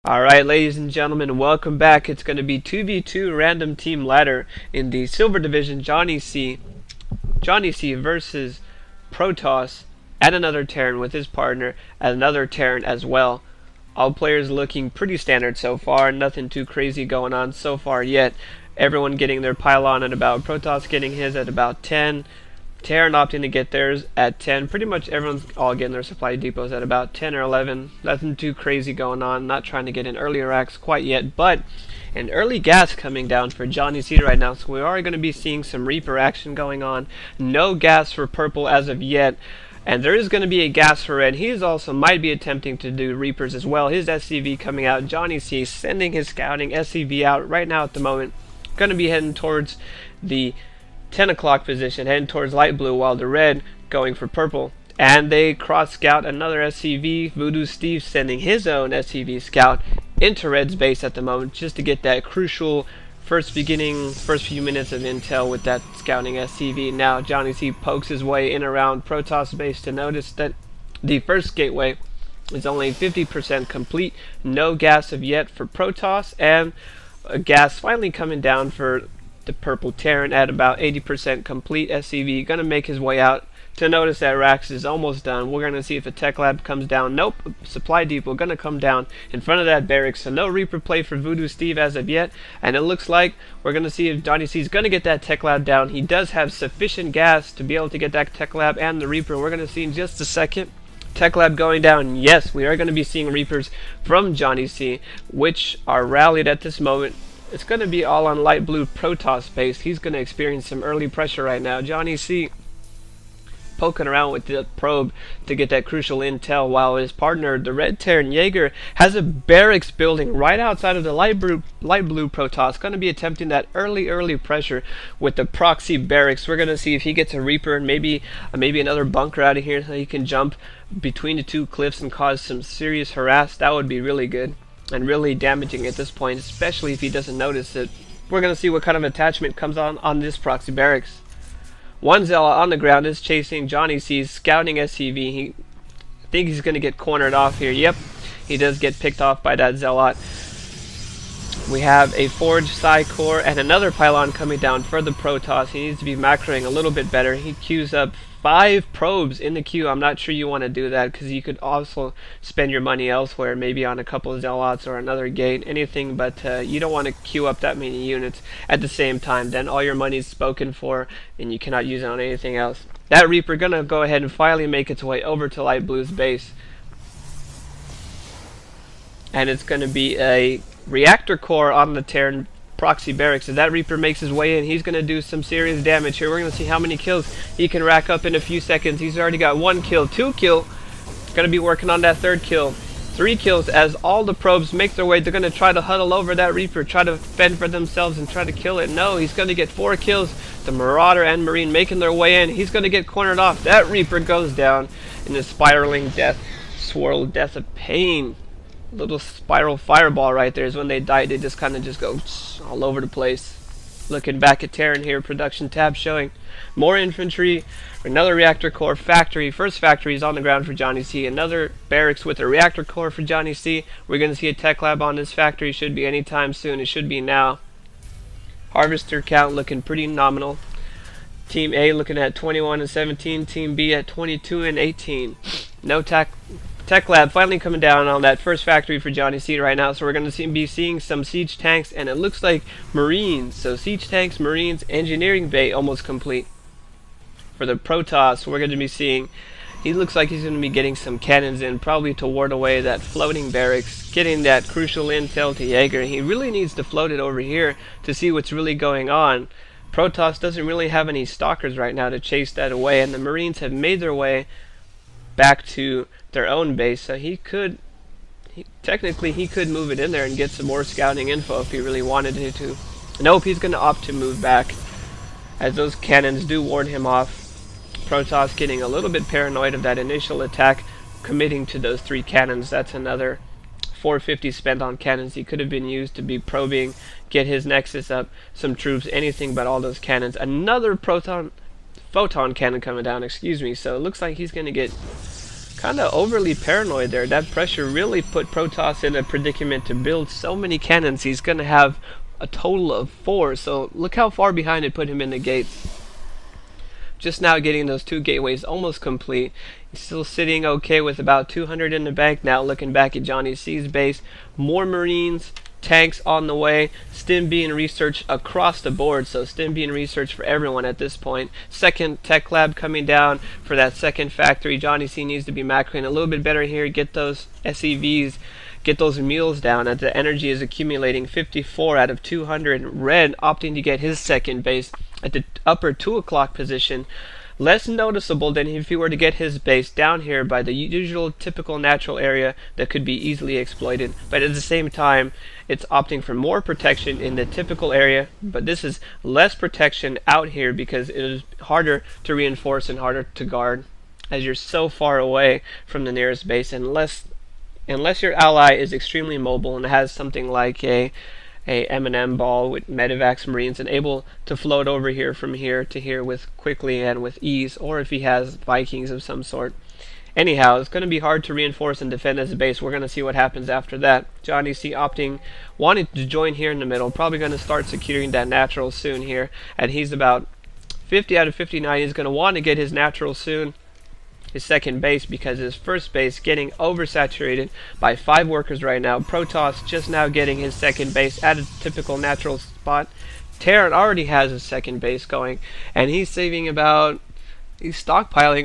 Alright, ladies and gentlemen, welcome back. It's going to be 2v2 random team ladder in the Silver Division. Johnny C versus Protoss and another Terran with his partner and another Terran as well. All players looking pretty standard so far. Nothing too crazy going on so far yet. Everyone getting their pylon at about, Protoss getting his at about 10. Terran opting to get theirs at 10. Pretty much everyone's all getting their supply depots at about 10 or 11. Nothing too crazy going on. Not trying to get in earlier racks quite yet, but an early gas coming down for Johnny C right now. So we are going to be seeing some Reaper action going on. No gas for purple as of yet. And there is going to be a gas for red. He also might be attempting to do Reapers as well. His SCV coming out. Johnny C sending his scouting SCV out right now at the moment. Going to be heading towards the 10 o'clock position, heading towards light blue, while the red going for purple. And they cross scout another SCV. Voodoo Steve sending his own SCV scout into red's base at the moment, just to get that crucial first few minutes of intel with that scouting SCV. Now Johnny C pokes his way in around Protoss base to notice that the first gateway is only 50% complete. No gas of yet for Protoss, and a gas finally coming down for the purple Terran at about 80% complete. SCV gonna make his way out to notice that Rax is almost done. We're gonna see if a tech lab comes down. Nope, supply depot gonna come down in front of that barracks. So no Reaper play for Voodoo Steve as of yet, and it looks like we're gonna see if Johnny C is gonna get that tech lab down. He does have sufficient gas to be able to get that tech lab and the Reaper. We're gonna see in just a second. Tech lab going down. Yes, we are going to be seeing Reapers from Johnny C, which are rallied at this moment. It's going to be all on light blue Protoss base. He's going to experience some early pressure right now. Johnny C poking around with the probe to get that crucial intel, while his partner, the red Terran Jaeger, has a barracks building right outside of the light blue Protoss. Going to be attempting that early pressure with the proxy barracks. We're going to see if he gets a Reaper and maybe another bunker out of here so he can jump between the two cliffs and cause some serious harass. That would be really good and really damaging at this point, especially if he doesn't notice it. We're going to see what kind of attachment comes on this proxy barracks. One Zealot on the ground is chasing Johnny C's scouting SCV. I think he's going to get cornered off here. Yep, he does get picked off by that Zealot. We have a Forge Psi Core and another pylon coming down for the Protoss. He needs to be macroing a little bit better. He queues up 5 probes in the queue. I'm not sure you want to do that, because you could also spend your money elsewhere, maybe on a couple of Zealots or another gate, anything, but you don't want to queue up that many units at the same time. Then all your money's spoken for and you cannot use it on anything else. That Reaper gonna go ahead and finally make its way over to light blue's base, and it's gonna be a reactor core on the Terran proxy barracks. As that Reaper makes his way in, he's going to do some serious damage here. We're going to see how many kills he can rack up in a few seconds. He's already got 1 kill, 2 kill. Going to be working on that 3rd kill. 3 kills as all the probes make their way. They're going to try to huddle over that Reaper, try to fend for themselves and try to kill it. No, he's going to get 4 kills. The Marauder and Marine making their way in. He's going to get cornered off. That Reaper goes down in a spiraling death, swirl death of pain. Little spiral fireball right there is when they die. They just kind of just go all over the place. Looking back at Terran here, production tab showing more infantry, another reactor core factory. First factory is on the ground for Johnny C. Another barracks with a reactor core for Johnny C. We're going to see a tech lab on this factory. Should be anytime soon. It should be now. Harvester count looking pretty nominal. Team A looking at 21 and 17. Team B at 22 and 18. No tech lab finally coming down on that first factory for Johnny C right now. So we're going to be seeing some siege tanks, and it looks like Marines. So siege tanks, Marines, engineering bay almost complete. For the Protoss, we're going to be seeing, he looks like he's going to be getting some cannons in, probably to ward away that floating barracks, getting that crucial intel to Jaeger. He really needs to float it over here to see what's really going on. Protoss doesn't really have any stalkers right now to chase that away, and the Marines have made their way back to their own base, so technically he could move it in there and get some more scouting info if he really wanted to. Nope, he's going to opt to move back, as those cannons do ward him off. Protoss getting a little bit paranoid of that initial attack, committing to those 3 cannons. That's another 450 spent on cannons. He could have been used to be probing, get his nexus up, some troops, anything but all those cannons. Another photon cannon coming down, excuse me. So it looks like he's going to get kind of overly paranoid there. That pressure really put Protoss in a predicament to build so many cannons. He's going to have a total of 4, so look how far behind it put him in the gates. Just now getting those 2 gateways almost complete. He's still sitting okay with about 200 in the bank. Now looking back at Johnny C's base, more Marines, tanks on the way, stim being researched across the board, so stim being researched for everyone at this point. Second tech lab coming down for that second factory. Johnny C needs to be macroing a little bit better here, get those SEVs, get those mules down as the energy is accumulating. 54 out of 200. Red opting to get his second base at the upper 2 o'clock position. Less noticeable than if he were to get his base down here by the usual typical natural area that could be easily exploited, but at the same time it's opting for more protection in the typical area, but this is less protection out here because it is harder to reinforce and harder to guard as you're so far away from the nearest base, unless your ally is extremely mobile and has something like a M&M ball with Medivacs Marines and able to float over here from here to here with quickly and with ease, or if he has Vikings of some sort. Anyhow, it's going to be hard to reinforce and defend as a base. We're going to see what happens after that. Johnny C wanting to join here in the middle, probably going to start securing that natural soon here, and he's about 50 out of 59. He's going to want to get his natural soon, his second base, because his first base getting oversaturated by 5 workers right now. Protoss just now getting his second base at a typical natural spot. Terran already has his second base going, and he's stockpiling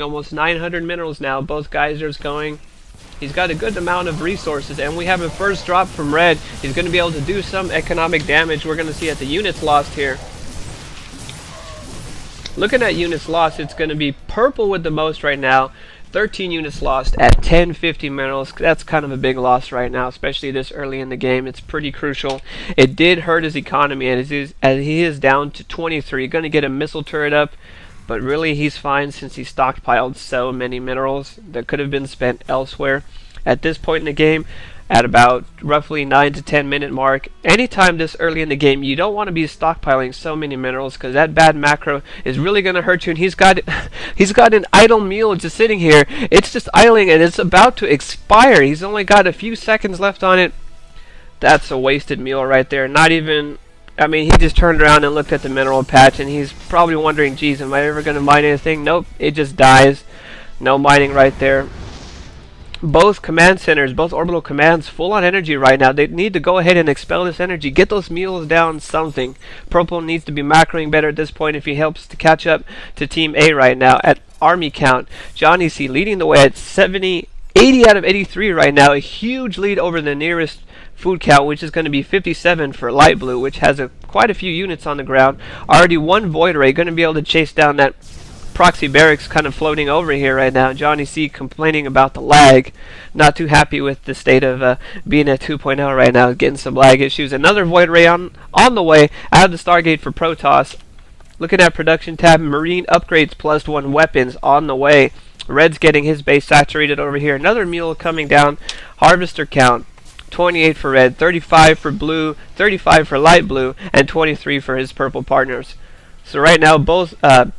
almost 900 minerals now. Both geysers going. He's got a good amount of resources, and we have a first drop from Red. He's going to be able to do some economic damage. We're going to see at the units lost here. Looking at units lost, it's going to be purple with the most right now. 13 units lost at 1050 minerals. That's kind of a big loss right now, especially this early in the game. It's pretty crucial. It did hurt his economy, as he is down to 23. Going to get a missile turret up, but really he's fine since he stockpiled so many minerals that could have been spent elsewhere. At this point in the game, at about roughly 9 to 10 minute mark, anytime this early in the game, you don't want to be stockpiling so many minerals, because that bad macro is really going to hurt you. And he's got an idle mule just sitting here. It's just idling and it's about to expire. He's only got a few seconds left on it. That's a wasted mule right there. Not even, I mean, he just turned around and looked at the mineral patch, and he's probably wondering, geez, am I ever going to mine anything? Nope, it just dies. No mining right there. Both command centers, both orbital commands, full on energy right now. They need to go ahead and expel this energy. Get those mules down something. Purple needs to be macroing better at this point if he helps to catch up to Team A right now at army count. Johnny C leading the way at 80 out of 83 right now. A huge lead over the nearest food count, which is going to be 57 for light blue, which has quite a few units on the ground. Already one void ray, going to be able to chase down that proxy barracks kind of floating over here right now. Johnny C complaining about the lag. Not too happy with the state of being at 2.0 right now, getting some lag issues. Another void ray on the way out of the Stargate for Protoss. Looking at production tab, Marine upgrades +1 weapons on the way. Red's getting his base saturated over here. Another mule coming down. Harvester count 28 for red, 35 for blue, 35 for light blue, and 23 for his purple partners. So right now both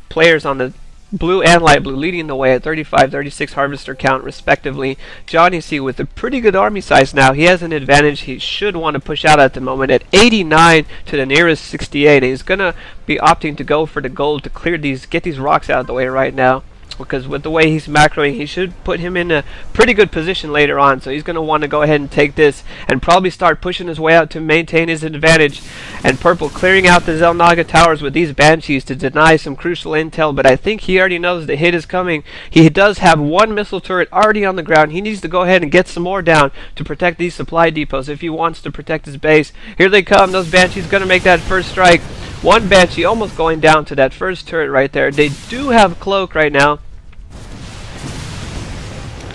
players on the blue and light blue leading the way at 35, 36 harvester count respectively. Johnny C with a pretty good army size now. He has an advantage. He should want to push out at the moment at 89 to the nearest 68. He's going to be opting to go for the gold to clear get these rocks out of the way right now, because with the way he's macroing, he should put him in a pretty good position later on. So he's going to want to go ahead and take this and probably start pushing his way out to maintain his advantage. And purple clearing out the Zelnaga towers with these Banshees to deny some crucial intel, but I think he already knows the hit is coming. He does have one missile turret already on the ground. He needs to go ahead and get some more down to protect these supply depots if he wants to protect his base. Here they come. Those Banshees going to make that first strike. One Banshee almost going down to that first turret right there. They do have cloak right now.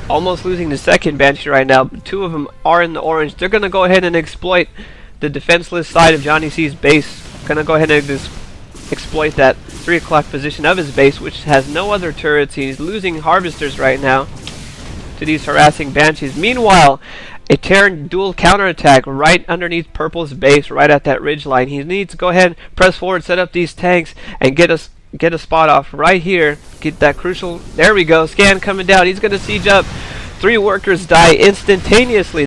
Almost losing the second Banshee right now. 2 of them are in the orange. They're going to go ahead and exploit the defenseless side of Johnny C's base. Going to go ahead and exploit that 3 o'clock position of his base, which has no other turrets. He's losing harvesters right now to these harassing Banshees. Meanwhile, a Terran dual counterattack right underneath Purple's base, right at that ridge line. He needs to go ahead, press forward, set up these tanks, and get a spot off right here. Get that crucial. There we go. Scan coming down. He's going to siege up 3 workers die instantaneously.